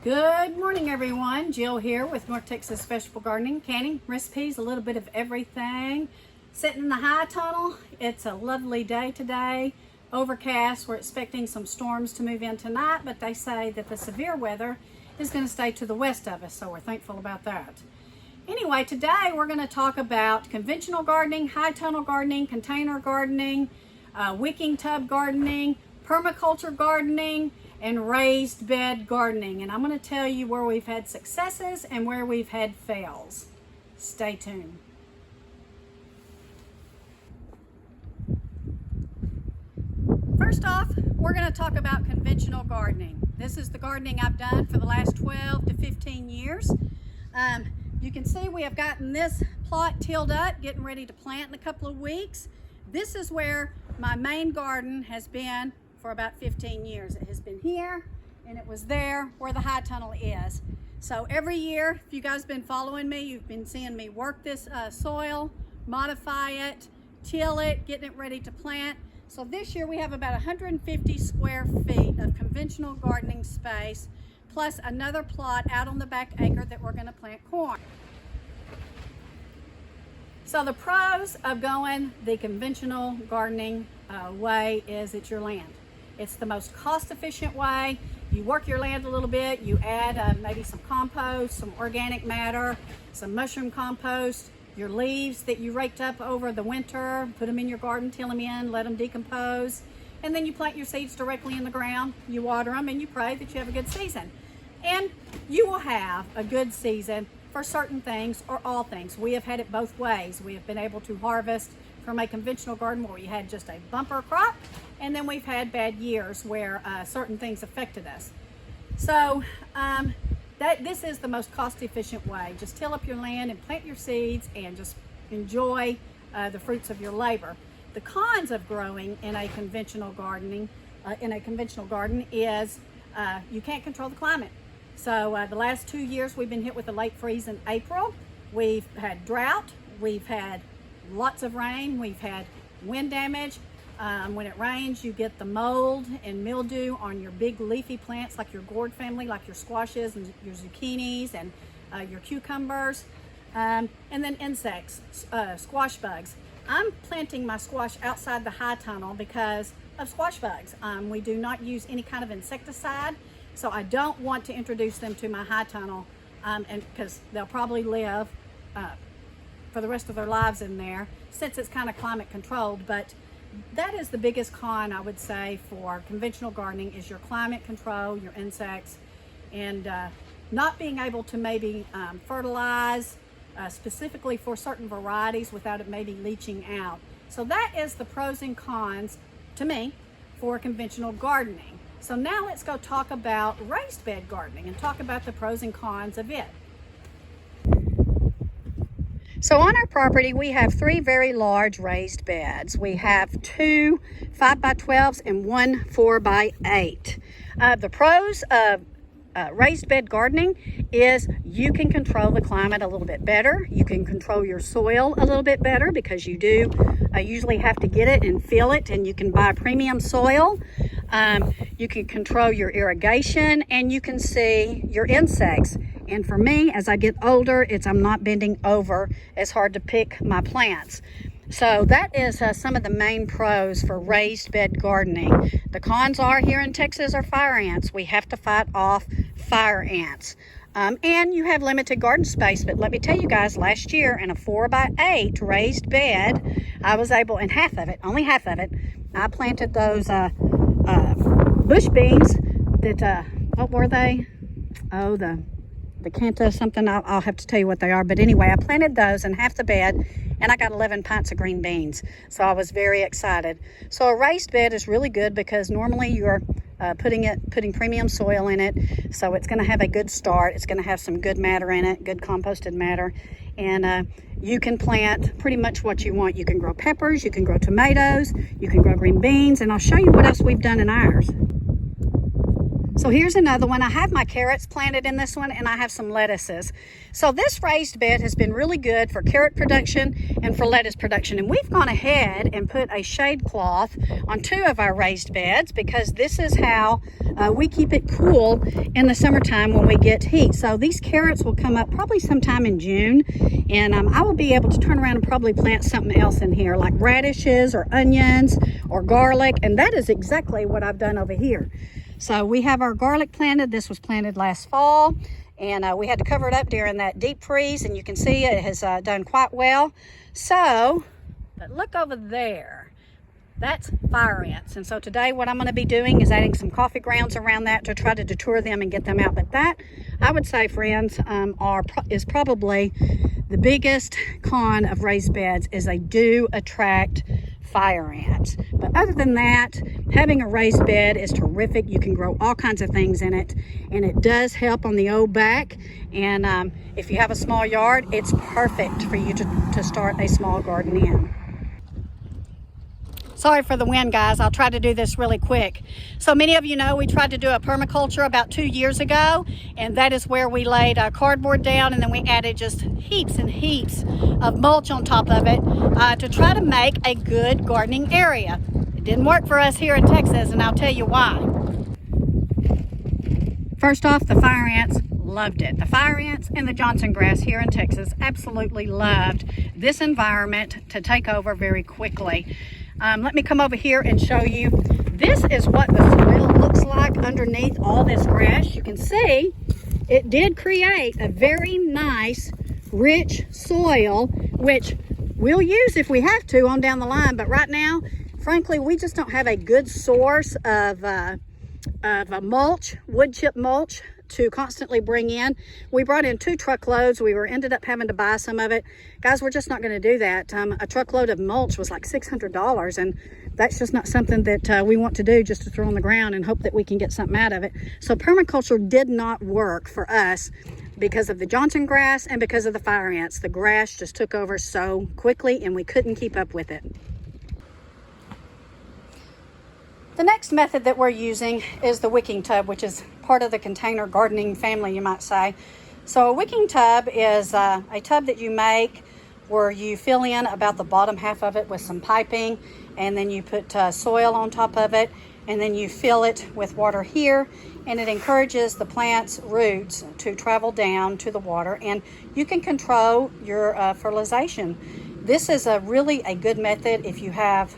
Good morning, everyone. Jill here with North Texas Vegetable Gardening, canning, recipes, a little bit of everything. Sitting in the high tunnel. It's a lovely day today. Overcast. We're expecting some storms to move in tonight, but they say that the severe weather is going to stay to the west of us, so we're thankful about that. Anyway, today we're going to talk about conventional gardening, high tunnel gardening, container gardening, wicking tub gardening, permaculture gardening, and raised bed gardening. And I'm going to tell you where we've had successes and where we've had fails. Stay tuned. First off, we're going to talk about conventional gardening. This is the gardening I've done for the last 12 to 15 years. You can see we have gotten this plot tilled up, getting ready to plant in a couple of weeks. This is where my main garden has been for about 15 years. It has been here and it was there where the high tunnel is. So every year, if you guys have been following me, you've been seeing me work this soil, modify it, till it, getting it ready to plant. So this year we have about 150 square feet of conventional gardening space, plus another plot out on the back acre that we're going to plant corn. So the pros of going the conventional gardening way is it's your land. It's the most cost-efficient way. You work your land a little bit, you add maybe some compost, some organic matter, some mushroom compost, your leaves that you raked up over the winter, put them in your garden, till them in, let them decompose, and then you plant your seeds directly in the ground, you water them, and you pray that you have a good season. And you will have a good season for certain things or all things. We have had it both ways. We have been able to harvest from a conventional garden where we had just a bumper crop, and then we've had bad years where certain things affected us. So this is the most cost-efficient way. Just till up your land and plant your seeds and just enjoy the fruits of your labor. The cons of growing in a conventional garden is you can't control the climate. So the last 2 years we've been hit with a late freeze in April. We've had drought, we've had lots of rain, we've had wind damage. When it rains, you get the mold and mildew on your big leafy plants like your gourd family, like your squashes and your zucchinis and your cucumbers. And then insects, squash bugs. I'm planting my squash outside the high tunnel because of squash bugs. We do not use any kind of insecticide, so I don't want to introduce them to my high tunnel, and because they'll probably live for the rest of their lives in there since it's kind of climate controlled. But that is the biggest con, I would say, for conventional gardening is your climate control, your insects, and not being able to maybe fertilize specifically for certain varieties without it maybe leaching out. So that is the pros and cons to me for conventional gardening. So now let's go talk about raised bed gardening and talk about the pros and cons of it. So on our property, we have 3 very large raised beds. We have 2 5x12s and 1 4x8. The pros of raised bed gardening is you can control the climate a little bit better. You can control your soil a little bit better because you do usually have to get it and fill it, and you can buy premium soil. You can control your irrigation, and you can see your insects. And for me, as I get older, I'm not bending over as hard to pick my plants. So that is some of the main pros for raised bed gardening. The cons are here in Texas are fire ants. We have to fight off fire ants. And you have limited garden space. But let me tell you guys, last year in a 4x8 raised bed, I was able, in half of it, only half of it, I planted those bush beans that, what were they? Oh, the Canto something, I'll have to tell you what they are. But anyway, I planted those in half the bed, and I got 11 pints of green beans. So I was very excited. So a raised bed is really good because normally you're putting premium soil in it. So it's going to have a good start. It's going to have some good matter in it, good composted matter. And you can plant pretty much what you want. You can grow peppers, you can grow tomatoes, you can grow green beans, and I'll show you what else we've done in ours. So here's another one. I have my carrots planted in this one, and I have some lettuces. So this raised bed has been really good for carrot production and for lettuce production. And we've gone ahead and put a shade cloth on 2 of our raised beds because this is how we keep it cool in the summertime when we get heat. So these carrots will come up probably sometime in June, and I will be able to turn around and probably plant something else in here, like radishes or onions or garlic, and that is exactly what I've done over here. So we have our garlic planted. This was planted last fall, and we had to cover it up during that deep freeze, and you can see it has done quite well. So, but look over there. That's fire ants. And so today what I'm going to be doing is adding some coffee grounds around that to try to deter them and get them out. But that, I would say, friends, is probably the biggest con of raised beds, is they do attract fire ants. But other than that, having a raised bed is terrific. You can grow all kinds of things in it, and it does help on the old back. And if you have a small yard, it's perfect for you to start a small garden in. Sorry for the wind, guys. I'll try to do this really quick. So many of you know we tried to do a permaculture about 2 years ago, and that is where we laid cardboard down, and then we added just heaps and heaps of mulch on top of it to try to make a good gardening area. It didn't work for us here in Texas, and I'll tell you why. First off, the fire ants loved it. The fire ants and the Johnson grass here in Texas absolutely loved this environment to take over very quickly. Let me come over here and show you. This is what the soil looks like underneath all this grass. You can see it did create a very nice, rich soil, which we'll use if we have to on down the line. But right now, frankly, we just don't have a good source of a mulch, wood chip mulch, to constantly bring in. We brought in 2 truckloads. We ended up having to buy some of it. Guys, we're just not going to do that. A truckload of mulch was like $600, and that's just not something that we want to do, just to throw on the ground and hope that we can get something out of it. So permaculture did not work for us because of the Johnson grass and because of the fire ants. The grass just took over so quickly, and we couldn't keep up with it. The next method that we're using is the wicking tub, which is part of the container gardening family, you might say. So a wicking tub is a tub that you make where you fill in about the bottom half of it with some piping, and then you put soil on top of it, and then you fill it with water here, and it encourages the plant's roots to travel down to the water, and you can control your fertilization. This is really a good method if you have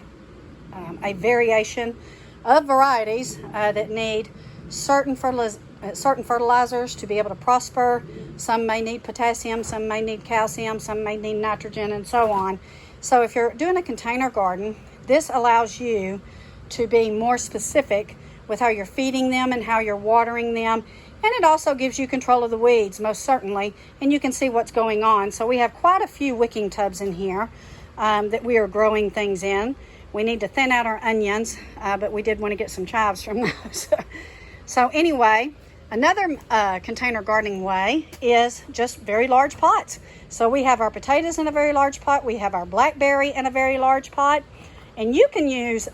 a variation of varieties that need certain fertilizers to be able to prosper. Some may need potassium, some may need calcium, some may need nitrogen, and so on. So if you're doing a container garden, this allows you to be more specific with how you're feeding them and how you're watering them. And it also gives you control of the weeds, most certainly, and you can see what's going on. So we have quite a few wicking tubs in here that we are growing things in. We need to thin out our onions, but we did want to get some chives from those. So anyway, another container gardening way is just very large pots. So we have our potatoes in a very large pot. We have our blackberry in a very large pot. And you can use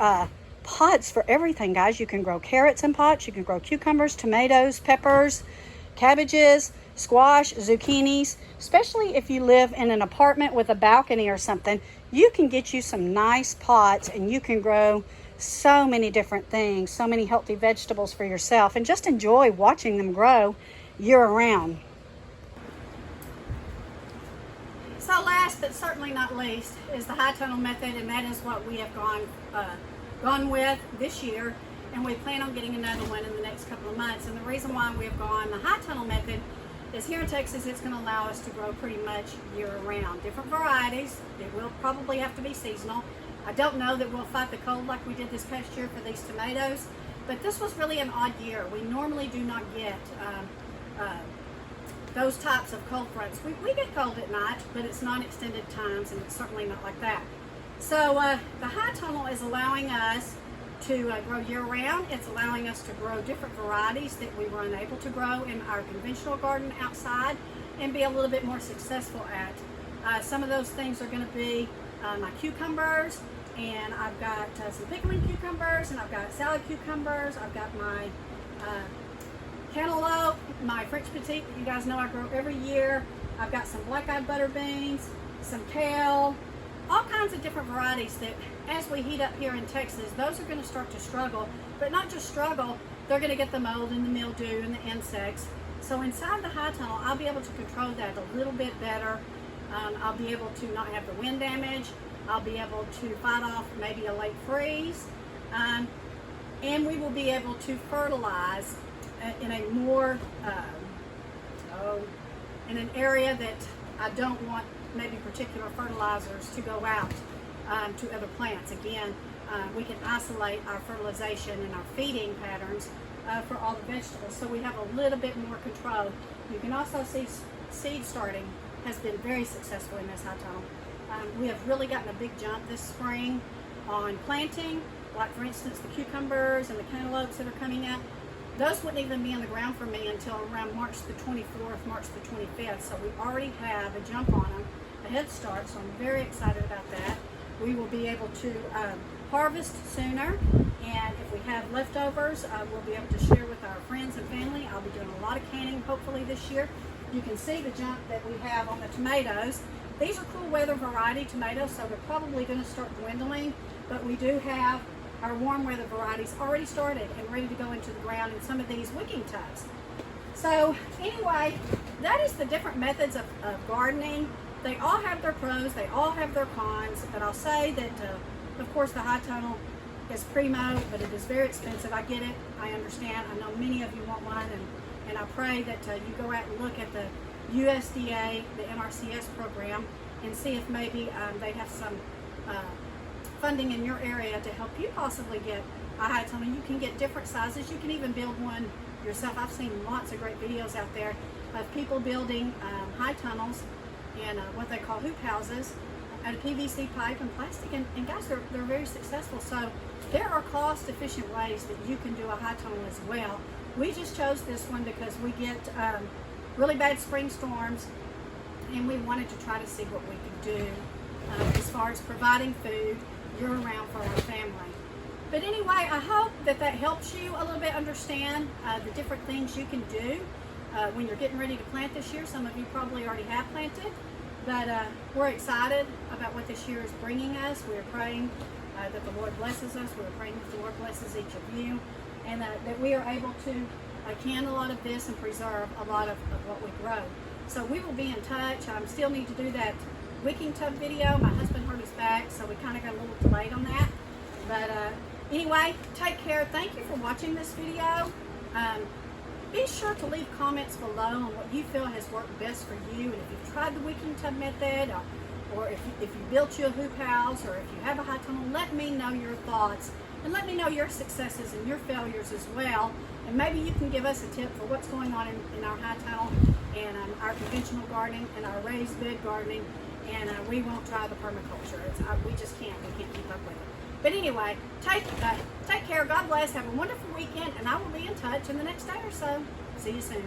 pots for everything, guys. You can grow carrots in pots. You can grow cucumbers, tomatoes, peppers, cabbages, squash, zucchinis. Especially if you live in an apartment with a balcony or something, you can get you some nice pots, and you can grow so many different things, so many healthy vegetables for yourself, and just enjoy watching them grow year-round. So last but certainly not least is the high tunnel method, and that is what we have gone with this year, and we plan on getting another one in the next couple of months. And the reason why we've gone the high tunnel method is here in Texas, it's going to allow us to grow pretty much year-round. Different varieties. It will probably have to be seasonal. I don't know that we'll fight the cold like we did this past year for these tomatoes, but this was really an odd year. We normally do not get those types of cold fronts. We get cold at night, but it's not extended times, and it's certainly not like that. So the high tunnel is allowing us to grow year-round. It's allowing us to grow different varieties that we were unable to grow in our conventional garden outside and be a little bit more successful at. Some of those things are going to be my cucumbers, and I've got some pickling cucumbers, and I've got salad cucumbers. I've got my cantaloupe, my French petite that you guys know I grow every year. I've got some black-eyed butter beans, some kale, all kinds of different varieties that as we heat up here in Texas, those are going to start to struggle, but not just struggle, they're going to get the mold and the mildew and the insects. So inside the high tunnel, I'll be able to control that a little bit better. I'll be able to not have the wind damage. I'll be able to fight off maybe a late freeze. And we will be able to fertilize in a more, in an area that I don't want maybe particular fertilizers to go out to other plants. Again, we can isolate our fertilization and our feeding patterns for all the vegetables, so we have a little bit more control. You can also see seed starting has been very successful in this high tunnel. We have really gotten a big jump this spring on planting, like for instance the cucumbers and the cantaloupes that are coming out. Those wouldn't even be on the ground for me until around March the 24th, March the 25th, so we already have a jump on them, a head start, so I'm very excited about that. We will be able to harvest sooner, and if we have leftovers, we'll be able to share with our friends and family. I'll be doing a lot of canning hopefully this year. You can see the jump that we have on the tomatoes. These are cool weather variety tomatoes, so they're probably going to start dwindling, but we do have our warm weather varieties already started and ready to go into the ground in some of these wicking tubs. So anyway, that is the different methods of gardening. They all have their pros, they all have their cons, but I'll say that of course the high tunnel is primo, but it is very expensive. I get it, I understand. I know many of you want one, and I pray that you go out and look at the USDA, the NRCS program, and see if maybe they have some funding in your area to help you possibly get a high tunnel. You can get different sizes. You can even build one yourself. I've seen lots of great videos out there of people building high tunnels and what they call hoop houses out of PVC pipe and plastic, and guys, they're very successful. So there are cost efficient ways that you can do a high tunnel as well. We just chose this one because we get really bad spring storms, and we wanted to try to see what we could do as far as providing food year-round for our family. But anyway, I hope that helps you a little bit understand the different things you can do when you're getting ready to plant this year. Some of you probably already have planted, but we're excited about what this year is bringing us. We're praying that the Lord blesses us. We're praying that the Lord blesses each of you, and that we are able to can a lot of this and preserve a lot of what we grow. So we will be in touch. I still need to do that wicking tub video. My husband hurt his back, so we kind of got a little delayed on that. But anyway, take care. Thank you for watching this video. Be sure to leave comments below on what you feel has worked best for you, and if you've tried the wicking tub method, or if you built you a hoop house, or if you have a high tunnel, let me know your thoughts, and let me know your successes and your failures as well. And maybe you can give us a tip for what's going on in our high tunnel and our conventional gardening and our raised bed gardening. And we won't try the permaculture. We just can't. We can't keep up with it. But anyway, take care. God bless. Have a wonderful weekend, and I will be in touch in the next day or so. See you soon.